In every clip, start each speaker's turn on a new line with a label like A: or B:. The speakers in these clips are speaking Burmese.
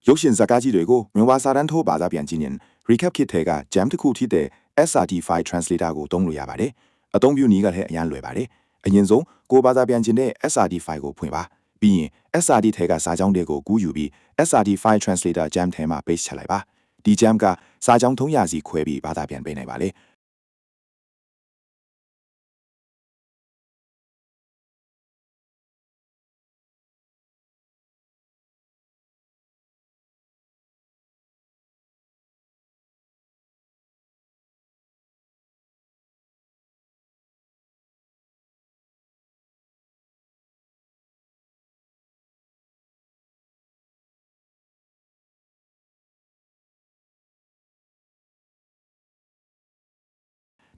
A: ရုပ်ရှင်ဇာတ်ကားကြီးတွေကိုမြန်မာစာတန်းထိုးဘာသာပြန်ကြည့်ရင် recap kit ထဲက jam တစ်ခုထိတဲ့ SRT5 translator ကိုသုံးလို့ရပါတယ်။အသုံးပြုနည်းကလည်းအရင်လွယ်ပါတယ်။အရင်ဆုံးကိုဘာသာပြန်ခြင်းတဲ့ SRT5 ကိုဖွင့်ပါ။ပြီးရင် SRT ထဲကစာကြောင်းတွေကိုကူးယူပြီး SRT5 translator jam ထဲမှာ paste ချလိုက်ပါ။ဒီ jam ကစာကြောင်း300စီခွဲပြီးဘာသာပြန်ပေးနိုင်ပါလေ။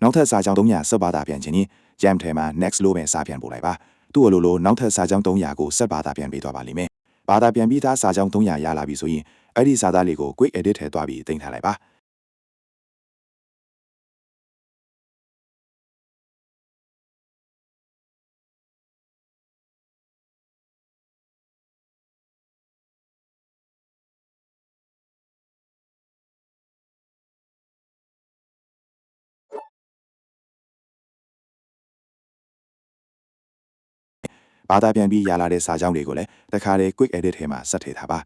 A: နောက်ထပ်စာကြောင်း300ဆက်ဘာသာပြန်ခြင်း jam ထဲမှာ next လို့ပဲစာပြန်ပို့လိုက်ပါသူ့အလိုလိုနောက်ထပ်စာကြောင်း300ကိုဆက်ဘာသာပြန်ပေးသွားပါလိမ့်မယ်ဘာသာပြန်ပြီးသားစာကြောင်း300ရလာပြီဆိုရင်အဲ့ဒီစာသားလေးကို quick edit ထဲသွားပြီးတင်ထားလိုက်ပါဘာသာပြန်ပြီးရလာတဲ့စာကြောင်းတွေကိုလည်းတခါတည်း quick edit ထဲမှာဆက်ထည့်ထားပါ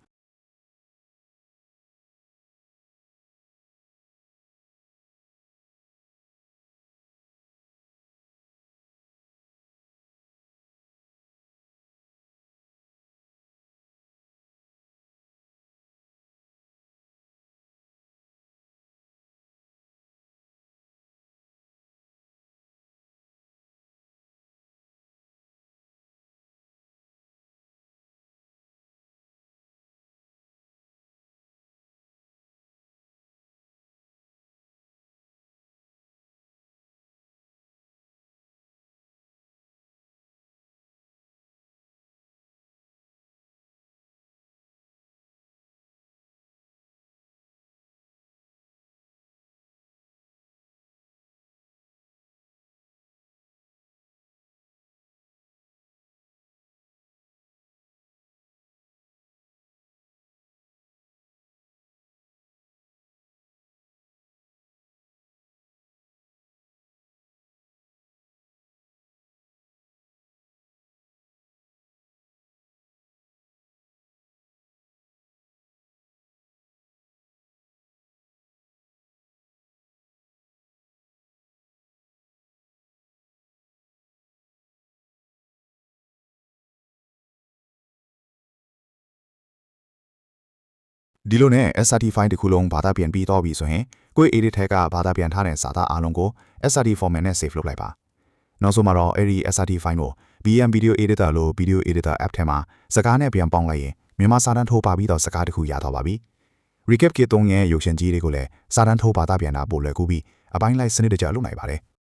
A: ဒီလိုနဲ့ SRT5 တခုလုံးဘာသာပြန်ပြီးတော့ပြီဆိုရင်ကိုယ့် edit ထဲကဘာသာပြန်ထားတဲ့စာသားအားလုံးကို SRT format နဲ့ save လုပ်လိုက်ပါနောက်ဆုံးမှာတော့အဲ့ဒီ SRT5 ကို BM Video Editor လို့ Video Editor app ထဲမှာစကားနဲ့ပြန်ပေါင်းလိုက်ရင်မြန်မာစာတန်းထိုးပါပြီးတော့စကားတစ်ခုရတော့ပါပြီ recap kit 3ရဲ့ရုပ်ရှင်ကြီးတွေကိုလည်းစာတန်းထိုးဘာသာပြန်တာပို့လွယ်ကူပြီးအပိုင်းလိုက်စနစ်တကျလုပ်နိုင်ပါတယ်